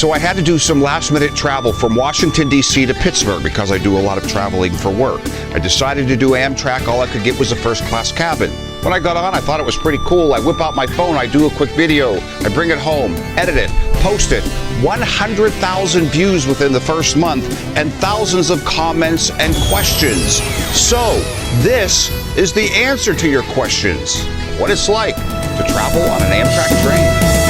So I had to do some last-minute travel from Washington, D.C. to Pittsburgh because I do a lot of traveling for work. I decided to do Amtrak. All I could get was a first-class cabin. When I got on, I thought it was pretty cool. I whip out my phone, I do a quick video, I bring it home, edit it, post it. 100,000 views within the first month and thousands of comments and questions. So this is the answer to your questions. What it's like to travel on an Amtrak train.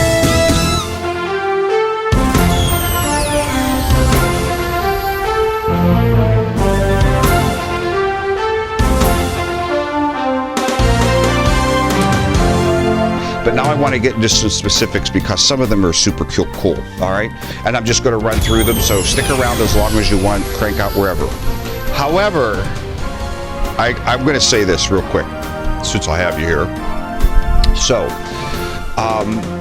But now I want to get into some specifics because some of them are super cool, all right? And I'm just going to run through them, so stick around as long as you want, crank out wherever. However, I'm going to say this real quick, since I have you here. So,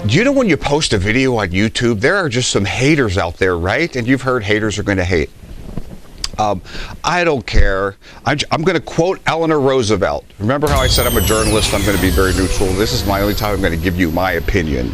you know when you post a video on YouTube, there are just some haters out there, right? And you've heard haters are going to hate. I don't care. I'm going to quote Eleanor Roosevelt. Remember how I said I'm a journalist, I'm going to be very neutral. This is my only time I'm going to give you my opinion.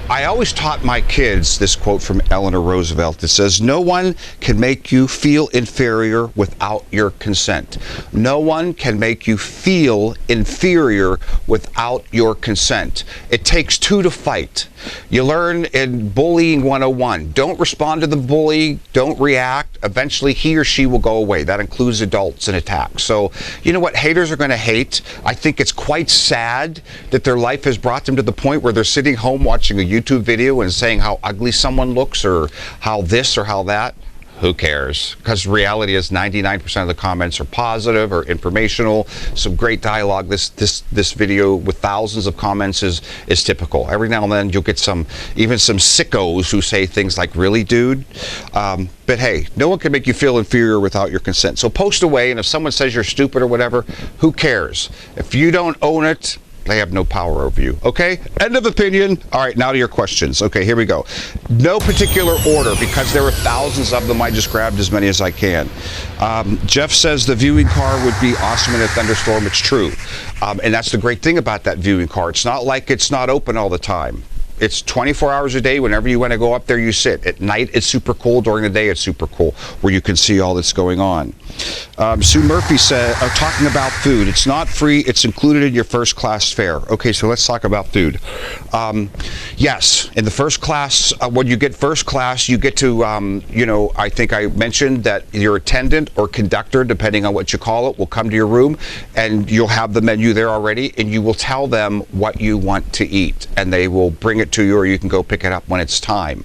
I always taught my kids this quote from Eleanor Roosevelt. It says, "No one can make you feel inferior without your consent. No one can make you feel inferior without your consent. It takes two to fight." You learn in Bullying 101. Don't respond to the bully. Don't react. Eventually, he or she will go away. That includes adults and attacks. So, you know what? Haters are going to hate. I think it's quite sad that their life has brought them to the point where they're sitting home watching a YouTube video and saying how ugly someone looks or how this or how that. Who cares? Because reality is 99% of the comments are positive or informational. Some great dialogue. This video with thousands of comments is typical. Every now and then you'll get even some sickos who say things like, "Really, dude?" But hey, no one can make you feel inferior without your consent. So post away, and if someone says you're stupid or whatever, who cares? If you don't own it, they have no power over you. Okay? End of opinion. All right, now to your questions. Okay, here we go. No particular order because there are thousands of them. I just grabbed as many as I can. Jeff says the viewing car would be awesome in a thunderstorm. It's true. And that's the great thing about that viewing car. It's not like it's not open all the time. It's 24 hours a day. Whenever you want to go up there, you sit. At night, it's super cool. During the day, it's super cool, where you can see all that's going on. Sue Murphy said, talking about food. It's not free. It's included in your first class fare. Okay, so let's talk about food. Yes, in the first class, when you get first class, you get to, I think I mentioned that your attendant or conductor, depending on what you call it, will come to your room, and you'll have the menu there already, and you will tell them what you want to eat, and they will bring it to you, or you can go pick it up when it's time.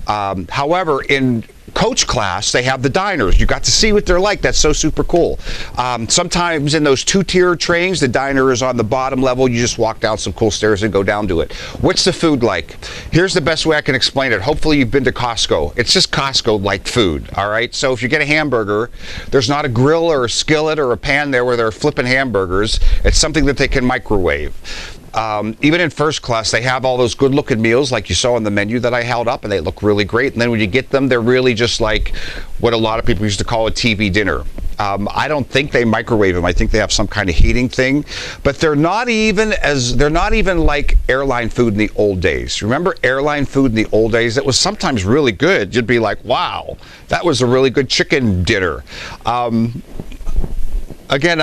However, in coach class, they have the diners. You got to see what they're like. That's so super cool. Sometimes in those two-tier trains, the diner is on the bottom level. You just walk down some cool stairs and go down to it. What's the food like? Here's the best way I can explain it. Hopefully you've been to Costco. It's just Costco-like food, all right? So if you get a hamburger, there's not a grill or a skillet or a pan there where they're flipping hamburgers. It's something that they can microwave. Even in first class, they have all those good-looking meals like you saw on the menu that I held up, and they look really great. And then when you get them, they're really just like what a lot of people used to call a TV dinner. I don't think they microwave them. I think they have some kind of heating thing, but they're not even like airline food in the old days. Remember airline food in the old days? It was sometimes really good. You'd be like, wow, that was a really good chicken dinner. Again,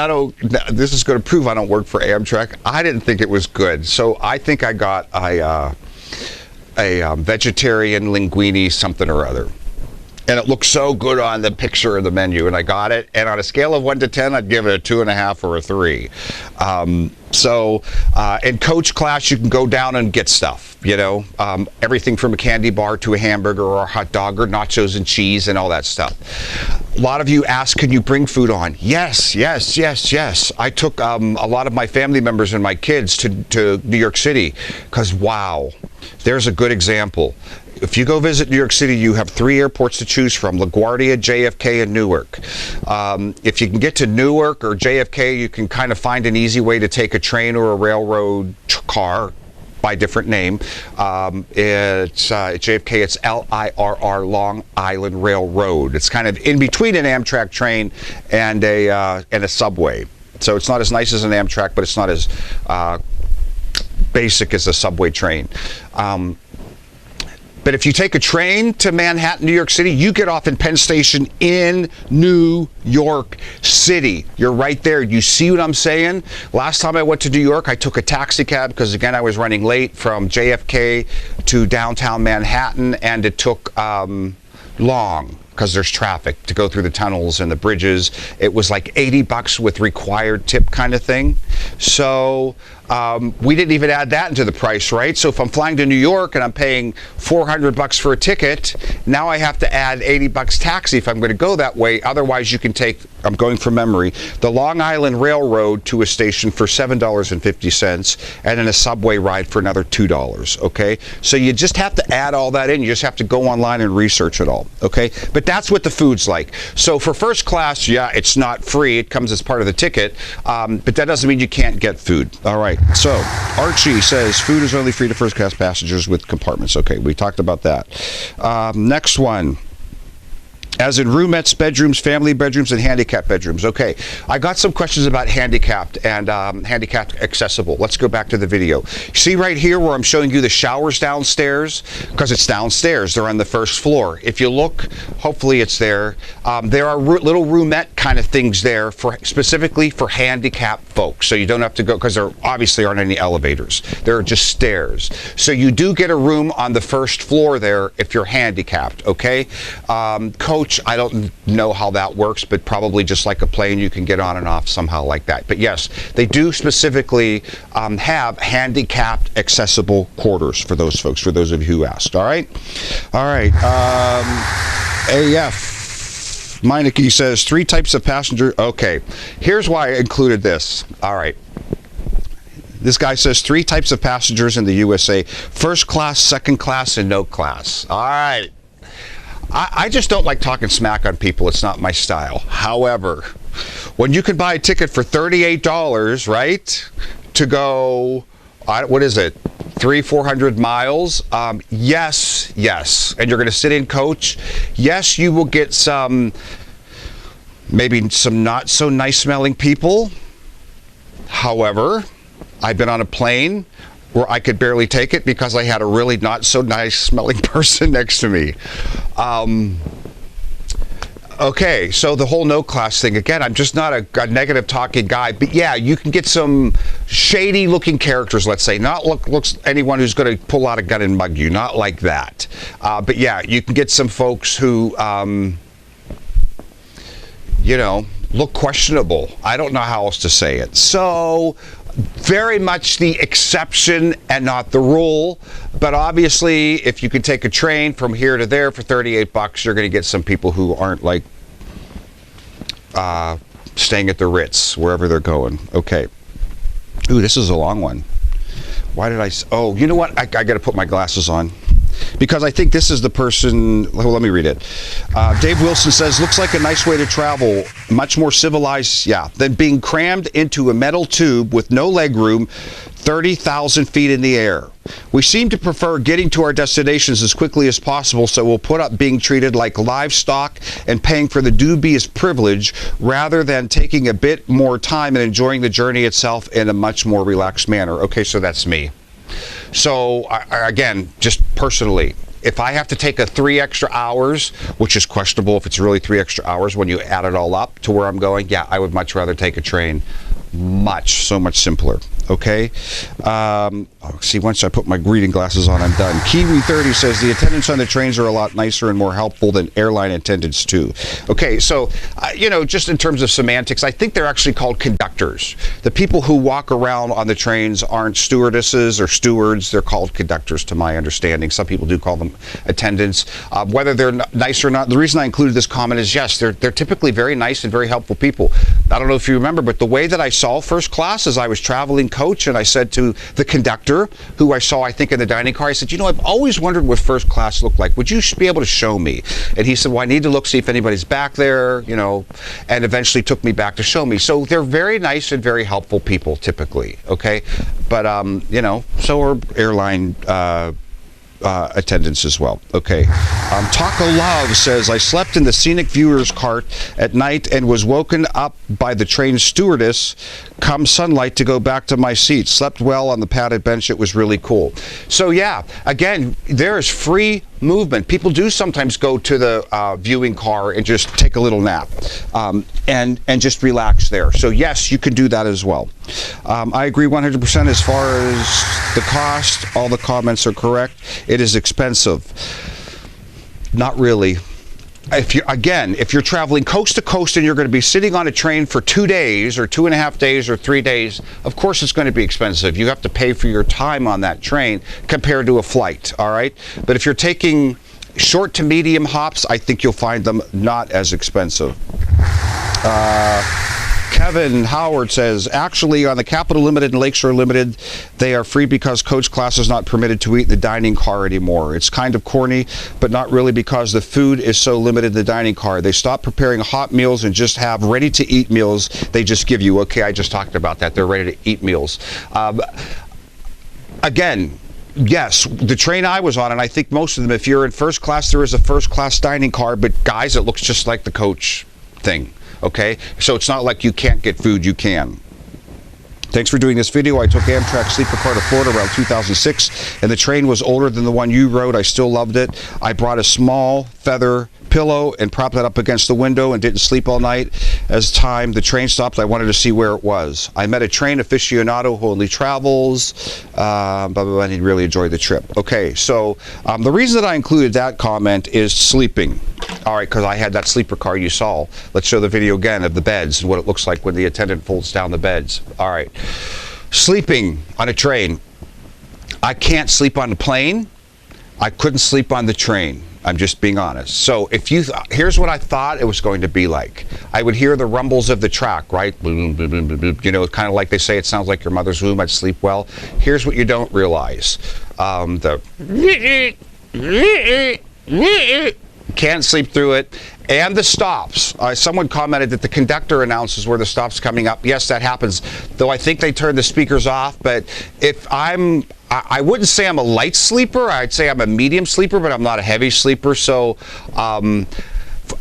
this is going to prove I don't work for Amtrak. I didn't think it was good. So I think I got a vegetarian linguine something or other. And it looked so good on the picture of the menu, and I got it. And on a scale of 1 to 10, I'd give it a 2.5 or a 3. In coach class, you can go down and get stuff, everything from a candy bar to a hamburger or a hot dog or nachos and cheese and all that stuff. A lot of you ask, can you bring food on? Yes. I took a lot of my family members and my kids to New York City because, wow, there's a good example. If you go visit New York City, you have 3 airports to choose from: LaGuardia, JFK, and Newark. If you can get to Newark or JFK, you can kind of find an easy way to take a train or a railroad car by different name. It's JFK, it's LIRR, Long Island Railroad. It's kind of in between an Amtrak train and a subway. So it's not as nice as an Amtrak, but it's not as But if you take a train to Manhattan, New York City, you get off in Penn Station in New York City. You're right there. You see what I'm saying? Last time I went to New York, I took a taxi cab because, again, I was running late from JFK to downtown Manhattan, and it took long because there's traffic to go through the tunnels and the bridges. It was like $80 with required tip kind of thing. So we didn't even add that into the price, right? So if I'm flying to New York and I'm paying $400 for a ticket, now I have to add $80 taxi if I'm going to go that way. Otherwise, you can take, I'm going from memory, the Long Island Railroad to a station for $7.50 and then a subway ride for another $2, okay? So you just have to add all that in. You just have to go online and research it all, okay? But that's what the food's like. So for first class, yeah, it's not free. It comes as part of the ticket, but that doesn't mean you can't get food. All right. So Archie says food is only free to first class passengers with compartments. Okay, we talked about that. Next one. As in roomettes, bedrooms, family bedrooms, and handicapped bedrooms. Okay, I got some questions about handicapped and handicapped accessible. Let's go back to the video. See right here where I'm showing you the showers downstairs? Because it's downstairs. They're on the first floor. If you look, hopefully it's there. There are little roomette kind of things there for specifically for handicapped folks. So you don't have to go, because there obviously aren't any elevators. There are just stairs. So you do get a room on the first floor there if you're handicapped, okay? Coach, I don't know how that works, but probably just like a plane, you can get on and off somehow like that. But yes, they do specifically have handicapped accessible quarters for those folks, for those of you who asked. All right? All right. AF Meineke says 3 types of passenger. Okay. Here's why I included this. All right. This guy says 3 types of passengers in the USA: first class, second class, and no class. All right. I just don't like talking smack on people. It's not my style. However, when you can buy a ticket for $38, right, to go, what is it, 300-400 miles? Yes, and you're going to sit in coach. Yes, you will get maybe some not so nice smelling people. However, I've been on a plane where I could barely take it because I had a really not so nice smelling person next to me. Okay, so the whole no class thing, again, I'm just not a negative talking guy, but yeah, you can get some shady looking characters, let's say, not looks anyone who's going to pull out a gun and mug you, not like that. But yeah, you can get some folks who, you know, look questionable. I don't know how else to say it. So very much the exception and not the rule, but obviously if you can take a train from here to there for $38, you're going to get some people who aren't like staying at the Ritz wherever they're going. Okay. Ooh, this is a long one. Why did I? Oh, you know what? I got to put my glasses on, because I think this is the person. Well, let me read it. Dave Wilson says, looks like a nice way to travel, much more civilized, yeah, than being crammed into a metal tube with no leg room 30,000 feet in the air. We seem to prefer getting to our destinations as quickly as possible, so we'll put up being treated like livestock and paying for the dubious privilege rather than taking a bit more time and enjoying the journey itself in a much more relaxed manner. Okay, so that's me. So again, just personally, if I have to take a 3 extra hours, which is questionable if it's really 3 extra hours when you add it all up to where I'm going, yeah, I would much rather take a train. So much simpler. Okay. See, once I put my reading glasses on, I'm done. Kiwi 30 says the attendants on the trains are a lot nicer and more helpful than airline attendants too. Okay, so you know, just in terms of semantics, I think they're actually called conductors. The people who walk around on the trains aren't stewardesses or stewards. They're called conductors, to my understanding. Some people do call them attendants. Whether they're nice or not, the reason I included this comment is yes, they're typically very nice and very helpful people. I don't know if you remember, but the way that I saw first class is I was traveling coach, and I said to the conductor, who I saw, I think, in the dining car, I said, you know, I've always wondered what first class looked like. Would you be able to show me? And he said, well, I need to look, see if anybody's back there, you know, and eventually took me back to show me. So they're very nice and very helpful people, typically, okay? But, you know, so are airline attendants as well. Okay. Taco Love says, I slept in the Scenic viewer's cart at night and was woken up by the train stewardess come sunlight to go back to my seat. Slept well on the padded bench. It was really cool. So yeah, again, there is free movement. People do sometimes go to the viewing car and just take a little nap and just relax there. So yes, you can do that as well. I agree 100% as far as the cost. All the comments are correct. It is expensive. Not really. If you're traveling coast to coast and you're going to be sitting on a train for 2 days or 2.5 days or 3 days, of course it's going to be expensive. You have to pay for your time on that train compared to a flight, all right? But if you're taking short to medium hops, I think you'll find them not as expensive. Kevin Howard says, actually, on the Capital Limited and Lakeshore Limited, they are free because coach class is not permitted to eat in the dining car anymore. It's kind of corny, but not really, because the food is so limited in the dining car. They stopped preparing hot meals and just have ready-to-eat meals they just give you. Okay, I just talked about that. They're ready-to-eat meals. Again, yes, the train I was on, and I think most of them, if you're in first class, there is a first-class dining car, but guys, it looks just like the coach thing. Okay, so it's not like you can't get food, you can. Thanks for doing this video. I took Amtrak sleeper car to Florida around 2006, and the train was older than the one you rode. I still loved it. I brought a small feather pillow and propped that up against the window and didn't sleep all night. As the train stopped, I wanted to see where it was. I met a train aficionado who only travels, and he really enjoyed the trip. Okay, so the reason that I included that comment is sleeping. All right, because I had that sleeper car you saw. Let's show the video again of the beds and what it looks like when the attendant folds down the beds. All right, sleeping on a train. I can't sleep on a plane. I couldn't sleep on the train. I'm just being honest. So here's what I thought it was going to be like. I would hear the rumbles of the track, right? Boom, boom, boom, boom, boom. You know, kind of like they say, it sounds like your mother's womb. I'd sleep well. Here's what you don't realize. Can't sleep through it. And the stops. Someone commented that the conductor announces where the stop's coming up. Yes, that happens. Though I think they turn the speakers off. But I wouldn't say I'm a light sleeper. I'd say I'm a medium sleeper, but I'm not a heavy sleeper. So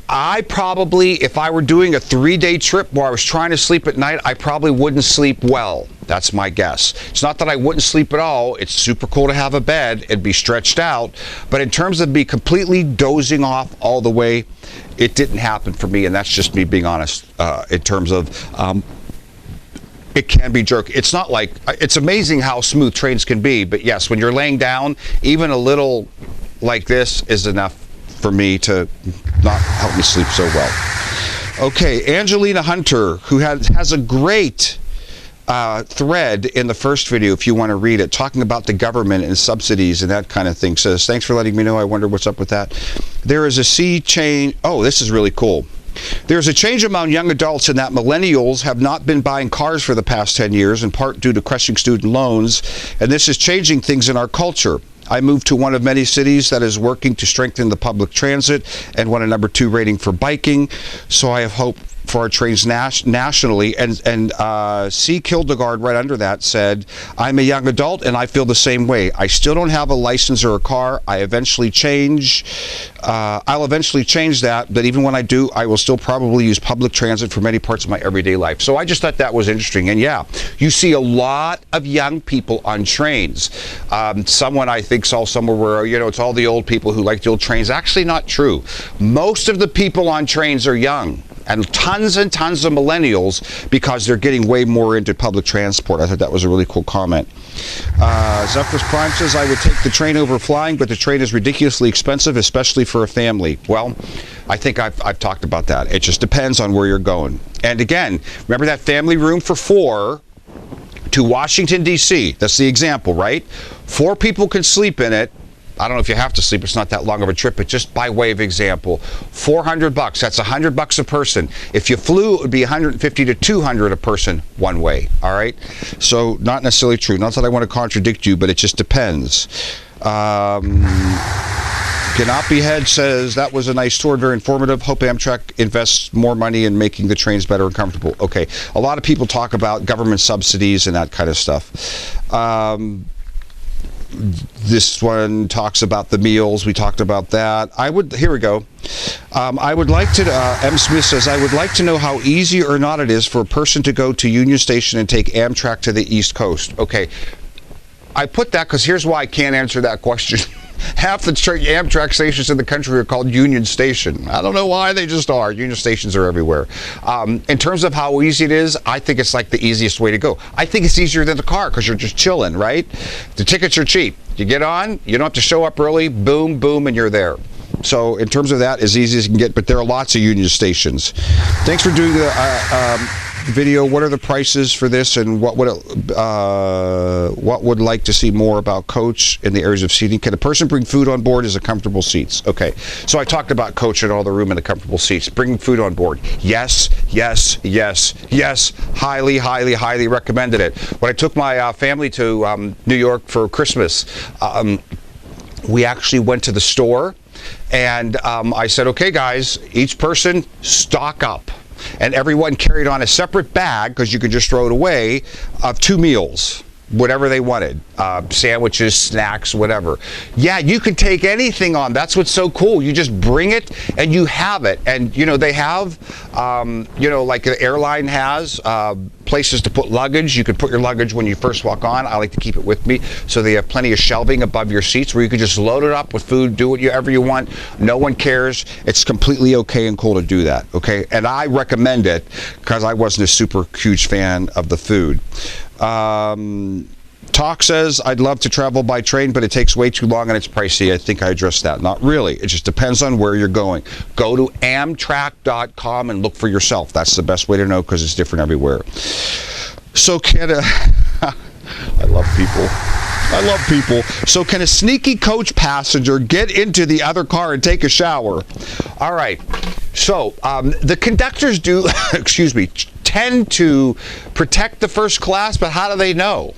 I probably, if I were doing a 3-day trip where I was trying to sleep at night, I probably wouldn't sleep well. That's my guess. It's not that I wouldn't sleep at all. It's super cool to have a bed and be stretched out. But in terms of be completely dozing off all the way, it didn't happen for me. And that's just me being honest in terms of it can be jerky. It's not like, it's amazing how smooth trains can be. But yes, when you're laying down, even a little like this is enough for me to not help me sleep so well. Okay, Angelina Hunter, who has a great thread in the first video, if you want to read it, talking about the government and subsidies and that kind of thing, says, thanks for letting me know. I wonder what's up with that. There is a sea change. Oh, this is really cool. There's a change among young adults in that millennials have not been buying cars for the past 10 years, in part due to crushing student loans, and this is changing things in our culture. I moved to one of many cities that is working to strengthen the public transit and won a number 2 rating for biking, so I have hope for our trains nationally. And C. Kildegard right under that said, I'm a young adult and I feel the same way. I still don't have a license or a car. I'll eventually change that, but even when I do, I will still probably use public transit for many parts of my everyday life. So I just thought that was interesting. And yeah, you see a lot of young people on trains. Someone I think saw somewhere where, you know, it's all the old people who like the old trains. Actually not true. Most of the people on trains are young. And tons of millennials, because they're getting way more into public transport. I thought that was a really cool comment. Zephyrus Prime says, I would take the train over flying, but the train is ridiculously expensive, especially for a family. Well, I think I've talked about that. It just depends on where you're going. And again, remember that family room for 4 to Washington, D.C. That's the example, right? 4 people can sleep in it. I don't know if you have to sleep. It's not that long of a trip, but just by way of example, $400. That's $100 a person. If you flew, it would be $150 to $200 a person one way. All right. So not necessarily true. Not that I want to contradict you, but it just depends. Ganapi Head says, that was a nice tour, very informative. Hope Amtrak invests more money in making the trains better and comfortable. Okay. A lot of people talk about government subsidies and that kind of stuff. This one talks about the meals. We talked about that. Here we go. I would like to, M. Smith says, I would like to know how easy or not it is for a person to go to Union Station and take Amtrak to the East Coast. Okay. I put that because here's why I can't answer that question. Half the Amtrak stations in the country are called Union Station. I don't know why, they just are. Union stations are everywhere. In terms of how easy it is, I think it's like the easiest way to go. I think it's easier than the car because you're just chilling, right? The tickets are cheap. You get on, you don't have to show up early, boom, boom, and you're there. So in terms of that, as easy as you can get, but there are lots of Union stations. Thanks for doing the video. What are the prices for this, and what would like to see more about coach in the areas of seating? Can a person bring food on board as a comfortable seats? Okay, so I talked about coach and all the room and the comfortable seats. Bringing food on board, yes, yes, yes, yes. Highly, highly, highly recommended it. When I took my family to New York for Christmas, we actually went to the store, and I said, okay guys, each person stock up. And everyone carried on a separate bag, because you could just throw it away, of 2 meals, whatever they wanted, sandwiches, snacks, whatever. Yeah, you can take anything on. That's what's so cool. You just bring it and you have it. And you know, they have, like the airline has places to put luggage. You can put your luggage when you first walk on. I like to keep it with me, so they have plenty of shelving above your seats where you can just load it up with food, do whatever you want. No one cares. It's completely okay and cool to do that, okay? And I recommend it because I wasn't a super huge fan of the food. Talk says, I'd love to travel by train, but it takes way too long and it's pricey. I think I addressed that. Not really. It just depends on where you're going. Go to Amtrak.com and look for yourself. That's the best way to know, because it's different everywhere. So can I love people. I love people. So can a sneaky coach passenger get into the other car and take a shower? All right. So the conductors do, excuse me, tend to protect the first class, but how do they know?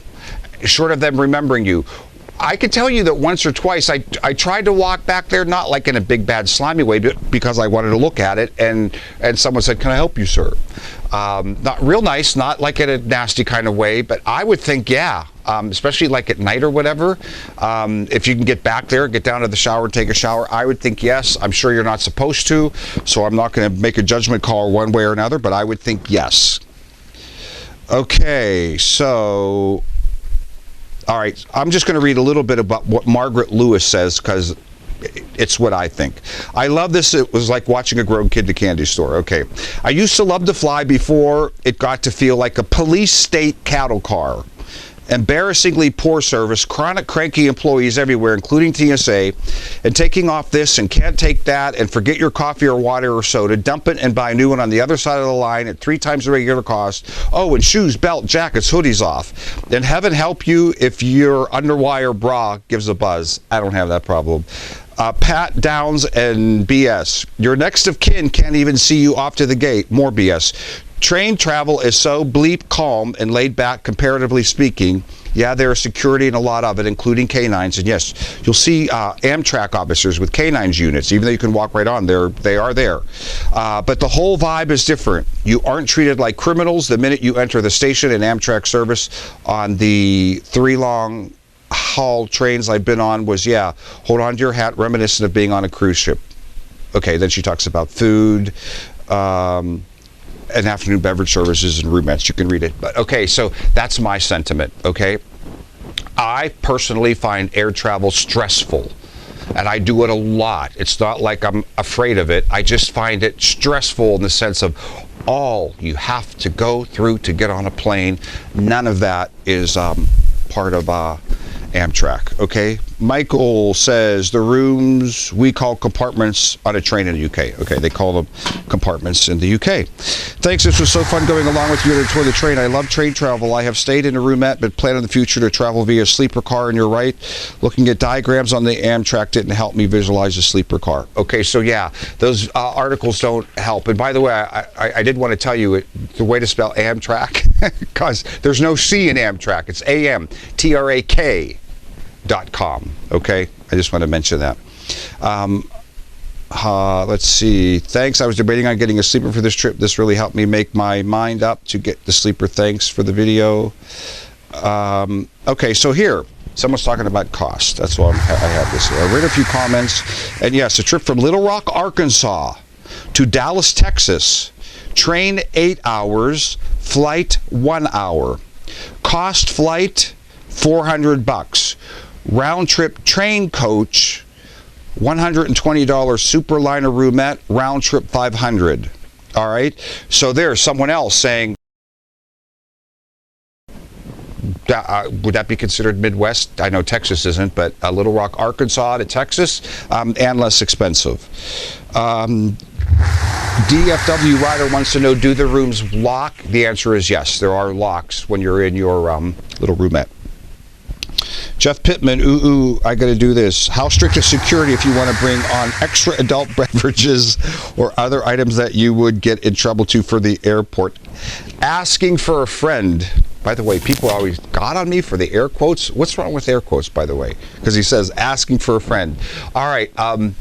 Short of them remembering you. I can tell you that once or twice I tried to walk back there, not like in a big bad slimy way, but because I wanted to look at it, and someone said, can I help you, sir? Not real nice, not like in a nasty kind of way, but I would think, yeah, especially like at night or whatever, if you can get back there, get down to the shower and take a shower, I would think yes. I'm sure you're not supposed to, so I'm not going to make a judgment call one way or another, but I would think yes. Okay, so all right, I'm just going to read a little bit about what Margaret Lewis says, because it's what I think. I love this. It was like watching a grown kid in a candy store. Okay. I used to love to fly before it got to feel like a police state cattle car. Embarrassingly poor service, chronic cranky employees everywhere, including TSA, and taking off this and can't take that, and forget your coffee or water or soda, dump it and buy a new one on the other side of the line at 3 times the regular cost. Oh, and shoes, belt, jackets, hoodies off. And heaven help you if your underwire bra gives a buzz. I don't have that problem. Pat downs and BS. Your next of kin can't even see you off to the gate. More BS. Train travel is so bleep calm and laid back, comparatively speaking. Yeah, there is security in a lot of it, including canines. And yes, you'll see Amtrak officers with canines units, even though you can walk right on there. They are there. But the whole vibe is different. You aren't treated like criminals the minute you enter the station in Amtrak service. On the 3 long haul trains I've been on was, yeah, hold on to your hat, reminiscent of being on a cruise ship. Okay, then she talks about food, and afternoon beverage services and roomettes. You can read it. But okay, so that's my sentiment, okay? I personally find air travel stressful, and I do it a lot. It's not like I'm afraid of it. I just find it stressful in the sense of all you have to go through to get on a plane. None of that is part of Amtrak, okay? Michael says the rooms we call compartments on a train in the UK. Okay, they call them compartments in the UK. Thanks, this was so fun going along with you to tour the train. I love train travel. I have stayed in a roomette, but plan in the future to travel via sleeper car, and you're right. Looking at diagrams on the Amtrak didn't help me visualize a sleeper car. Okay, so yeah, those articles don't help. And by the way, I did want to tell you the way to spell Amtrak, because there's no C in Amtrak. It's AMTRAK.com. Okay, I just want to mention that. Let's see. Thanks. I was debating on getting a sleeper for this trip. This really helped me make my mind up to get the sleeper. Thanks for the video. Okay, so here, someone's talking about cost. That's why I have this here. I read a few comments, and yes, a trip from Little Rock, Arkansas to Dallas, Texas. Train 8 hours, flight 1 hour. Cost flight $400. round trip train coach, $120 Superliner roomette, round trip $500. All right, so there's someone else saying, would that be considered Midwest? I know Texas isn't, but Little Rock, Arkansas to Texas, and less expensive. DFW Rider wants to know, do the rooms lock? The answer is yes, there are locks when you're in your little roomette. Jeff Pittman, I got to do this. How strict is security if you want to bring on extra adult beverages or other items that you would get in trouble to for the airport? Asking for a friend. By the way, people always got on me for the air quotes. What's wrong with air quotes, by the way? Because he says asking for a friend. All right,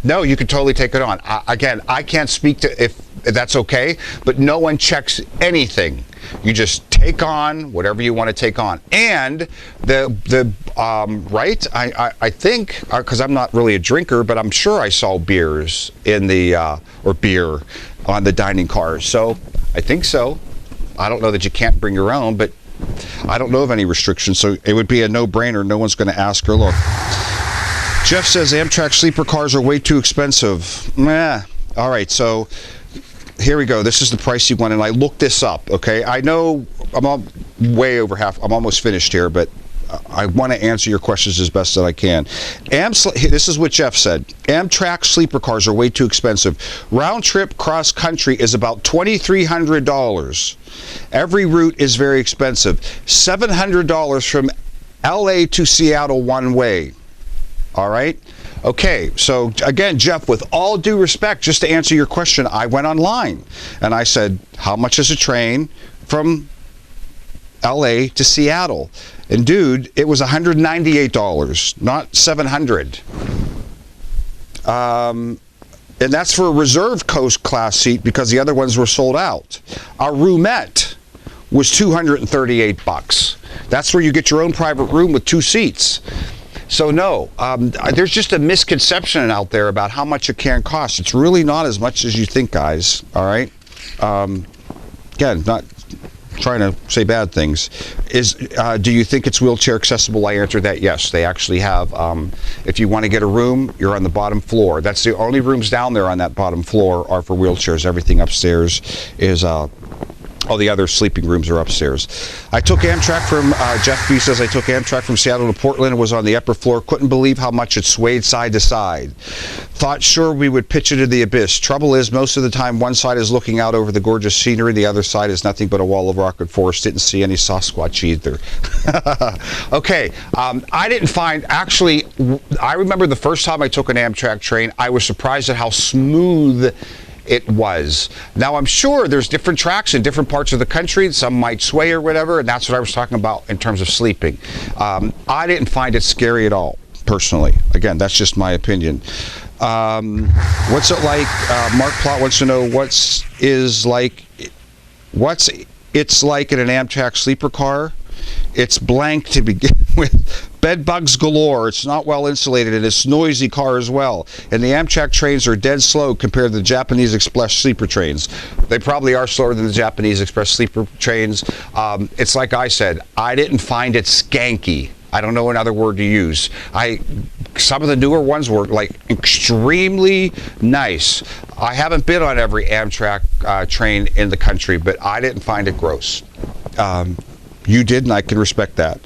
no, you can totally take it on. Again, I can't speak to if that's okay, but no one checks anything. You just take on whatever you want to take on. And right, I think, because I'm not really a drinker, but I'm sure I saw beers in the, or beer on the dining cars. So I think so. I don't know that you can't bring your own, but I don't know of any restrictions, so it would be a no-brainer. No one's going to ask or look. Jeff says Amtrak sleeper cars are way too expensive. All right, so here we go. This is the price you want, and I looked this up, okay? I know I'm way over half. I'm almost finished here, but I want to answer your questions as best that I can. This is what Jeff said. Amtrak sleeper cars are way too expensive. Round trip cross country is about $2,300. Every route is very expensive. $700 from LA to Seattle one way. All right? Okay, so again, Jeff, with all due respect, just to answer your question, I went online and I said, how much is a train from LA to Seattle? And dude, it was $198, not $700. And that's for a reserve coast class seat because the other ones were sold out. Our roomette was $238. That's where you get your own private room with 2 seats. So no, there's just a misconception out there about how much it can cost. It's really not as much as you think, guys. All right. Again, not trying to say bad things. Do you think it's wheelchair accessible? I answered that yes. They actually have, if you want to get a room, you're on the bottom floor. That's the only rooms down there on that bottom floor are for wheelchairs. Everything upstairs is all the other sleeping rooms are upstairs. I took Amtrak from, Jeff B says, I took Amtrak from Seattle to Portland and was on the upper floor. Couldn't believe how much it swayed side to side. Thought sure we would pitch into the abyss. Trouble is, most of the time one side is looking out over the gorgeous scenery, the other side is nothing but a wall of rock and forest. Didn't see any Sasquatch either. Okay, I didn't find, actually, I remember the first time I took an Amtrak train, I was surprised at how smooth it was. Now, I'm sure there's different tracks in different parts of the country. Some might sway or whatever, and that's what I was talking about in terms of sleeping. I didn't find it scary at all, personally. Again, that's just my opinion. What's it like? Mark Plot wants to know what's it's like in an Amtrak sleeper car. It's blank to begin with. Bed bugs galore. It's not well insulated, and it's a noisy car as well. And the Amtrak trains are dead slow compared to the Japanese Express sleeper trains. They probably are slower than the Japanese Express sleeper trains. It's like I said, I didn't find it skanky. I don't know another word to use. Some of the newer ones were like extremely nice. I haven't been on every Amtrak train in the country, but I didn't find it gross. You did, and I can respect that.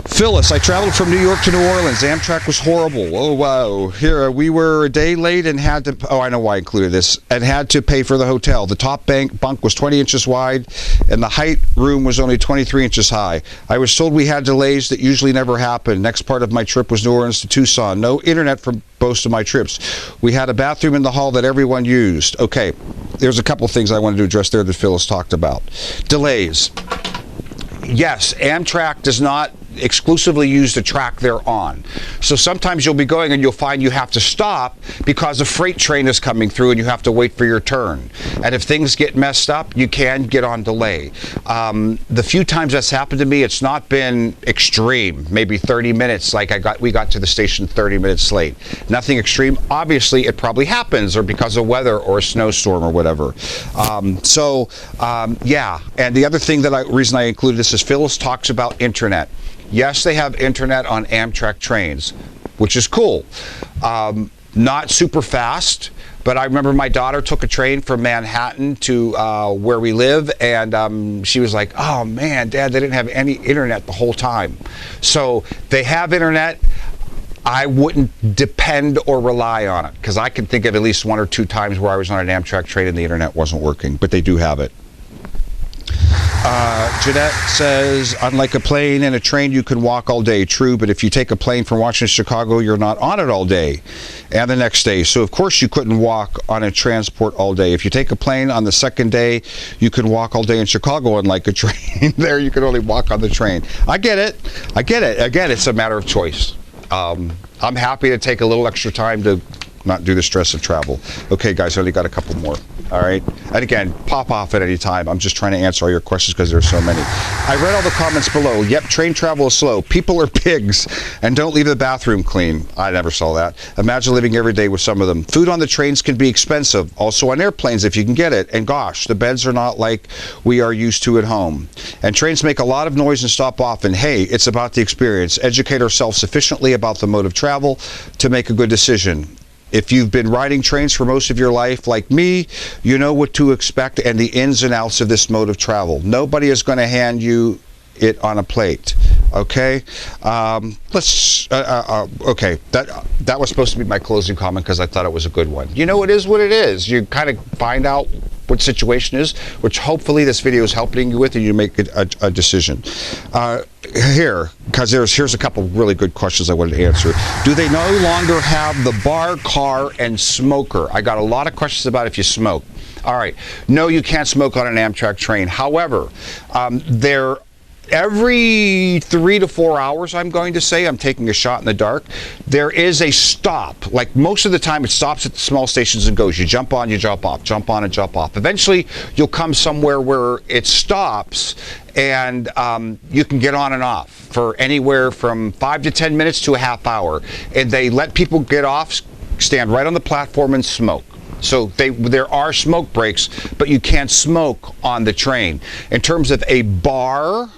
Phyllis, I traveled from New York to New Orleans. Amtrak was horrible. Oh, wow. Here, we were a day late and had to, I know why I included this, and had to pay for the hotel. The top bunk was 20 inches wide, and the height room was only 23 inches high. I was told we had delays that usually never happen. Next part of my trip was New Orleans to Tucson. No internet for most of my trips. We had a bathroom in the hall that everyone used. Okay, there's a couple things I wanted to address there that Phyllis talked about. Delays. Yes, Amtrak does not exclusively use the track they're on. So sometimes you'll be going and you'll find you have to stop because a freight train is coming through and you have to wait for your turn. And if things get messed up, you can get on delay. The few times that's happened to me, it's not been extreme, maybe 30 minutes, like we got to the station 30 minutes late. Nothing extreme. Obviously, it probably happens or because of weather or a snowstorm or whatever. Yeah. And the other thing reason I included this is Phyllis talks about internet. Yes, they have internet on Amtrak trains, which is cool. Not super fast, but I remember my daughter took a train from Manhattan to where we live, and she was like, oh man, Dad, they didn't have any internet the whole time. So they have internet. I wouldn't depend or rely on it, because I can think of at least 1 or 2 times where I was on an Amtrak train and the internet wasn't working, but they do have it. Jeanette says, unlike a plane and a train, you can walk all day. True, but if you take a plane from Washington to Chicago, you're not on it all day and the next day. So, of course, you couldn't walk on a transport all day. If you take a plane on the second day, you can walk all day in Chicago, unlike a train. There, you can only walk on the train. I get it. I get it. Again, it's a matter of choice. I'm happy to take a little extra time to not do the stress of travel. Okay, guys, I only got a couple more. All right. And again, pop off at any time. I'm just trying to answer all your questions because there's so many. I read all the comments below. Yep, train travel is slow. People are pigs and don't leave the bathroom clean. I never saw that. Imagine living every day with some of them. Food on the trains can be expensive. Also on airplanes if you can get it. And gosh, the beds are not like we are used to at home. And trains make a lot of noise and stop often. Hey, it's about the experience. Educate ourselves sufficiently about the mode of travel to make a good decision. If you've been riding trains for most of your life, like me, you know what to expect and the ins and outs of this mode of travel. Nobody is going to hand you it on a plate. Okay, okay. That was supposed to be my closing comment because I thought it was a good one. You know, it is what it is. You kind of find out what the situation is, which hopefully this video is helping you with, and you make a decision. Here's a couple really good questions I wanted to answer. Do they no longer have the bar, car, and smoker? I got a lot of questions about if you smoke. All right, no, you can't smoke on an Amtrak train. However, every 3 to 4 hours, I'm going to say, I'm taking a shot in the dark, there is a stop. Like most of the time, it stops at the small stations and goes. You jump on, you jump off, jump on and jump off. Eventually, you'll come somewhere where it stops and you can get on and off for anywhere from 5 to 10 minutes to a half hour. And they let people get off, stand right on the platform and smoke. So there are smoke breaks, but you can't smoke on the train. In terms of a bar,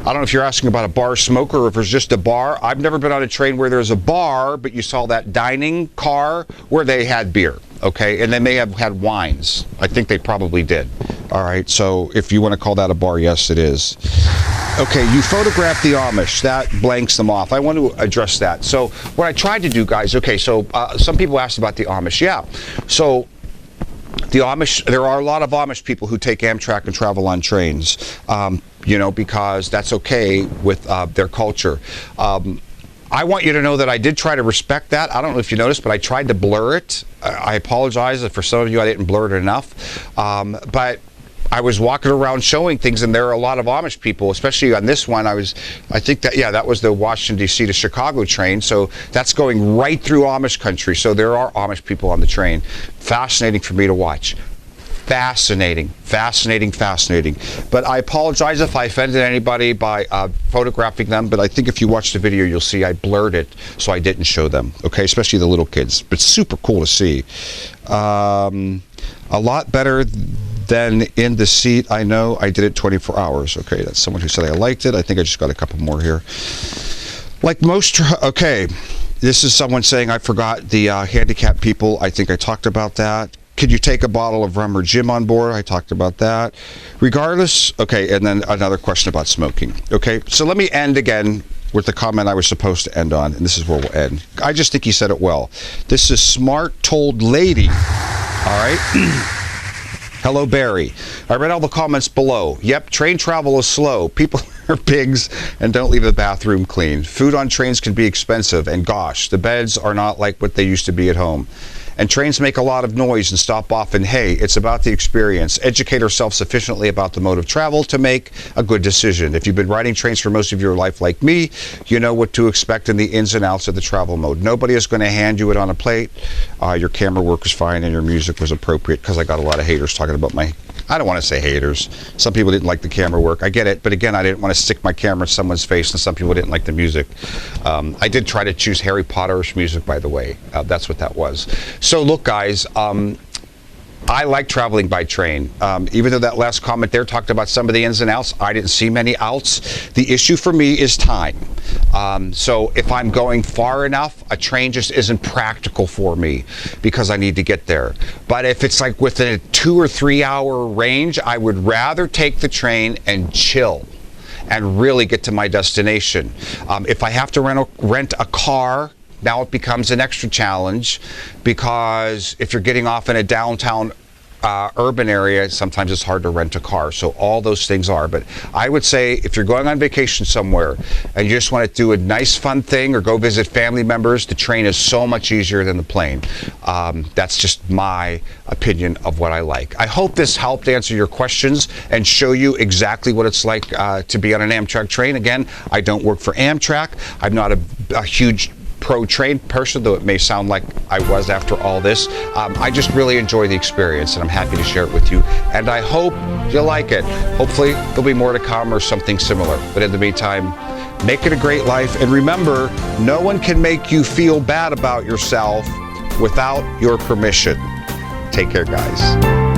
I don't know if you're asking about a bar smoker or if it's just a bar. I've never been on a train where there's a bar, but you saw that dining car where they had beer, okay? And they may have had wines. I think they probably did. All right, so if you want to call that a bar, yes, it is. Okay, you photographed the Amish. That blanks them off. I want to address that. So what I tried to do, guys, okay, so some people asked about the Amish. Yeah, so the Amish, there are a lot of Amish people who take Amtrak and travel on trains, you know, because that's okay with their culture. I want you to know that I did try to respect that. I don't know if you noticed, but I tried to blur it. I apologize if for some of you I didn't blur it enough. But I was walking around showing things, and there are a lot of Amish people, especially on this one. I think that was the Washington, D.C. to Chicago train. So that's going right through Amish country. So there are Amish people on the train. Fascinating for me to watch. Fascinating, fascinating, fascinating. But I apologize if I offended anybody by photographing them. But I think if you watch the video, you'll see I blurred it, so I didn't show them. Okay, especially the little kids. But super cool to see. A lot better than in the seat. I know I did it 24 hours. Okay, that's someone who said I liked it. I think I just got a couple more here. Like most, okay, this is someone saying I forgot the handicapped people. I think I talked about that. Could you take a bottle of rum or gin on board? I talked about that. Regardless, okay, and then another question about smoking. Okay, so let me end again with the comment I was supposed to end on, and this is where we'll end. I just think he said it well. This is Smart Told Lady, all right? Hello, Barry. I read all the comments below. Yep, train travel is slow. People are pigs and don't leave the bathroom clean. Food on trains can be expensive, and gosh, the beds are not like what they used to be at home. And trains make a lot of noise and stop often. Hey, it's about the experience. Educate ourselves sufficiently about the mode of travel to make a good decision. If you've been riding trains for most of your life like me, you know what to expect in the ins and outs of the travel mode. Nobody is going to hand you it on a plate. Your camera work was fine and your music was appropriate, because I got a lot of haters talking about my, I don't want to say haters. Some people didn't like the camera work. I get it. But again, I didn't want to stick my camera in someone's face, and some people didn't like the music. I did try to choose Harry Potterish music, by the way. That's what that was. So look, guys, I like traveling by train. Even though that last comment there talked about some of the ins and outs, I didn't see many outs. The issue for me is time. So if I'm going far enough, a train just isn't practical for me because I need to get there. But if it's like within a 2 or 3 hour range, I would rather take the train and chill and really get to my destination. If I have to rent a car, now it becomes an extra challenge, because if you're getting off in a downtown urban area, sometimes it's hard to rent a car. So all those things are. But I would say if you're going on vacation somewhere and you just want to do a nice fun thing or go visit family members, the train is so much easier than the plane. That's just my opinion of what I like. I hope this helped answer your questions and show you exactly what it's like to be on an Amtrak train. Again, I don't work for Amtrak. I'm not a huge pro-train person, though it may sound like I was after all this. I just really enjoy the experience, and I'm happy to share it with you, and I hope you like it. Hopefully there'll be more to come or something similar, but in the meantime, make it a great life, and remember, no one can make you feel bad about yourself without your permission. Take care, guys.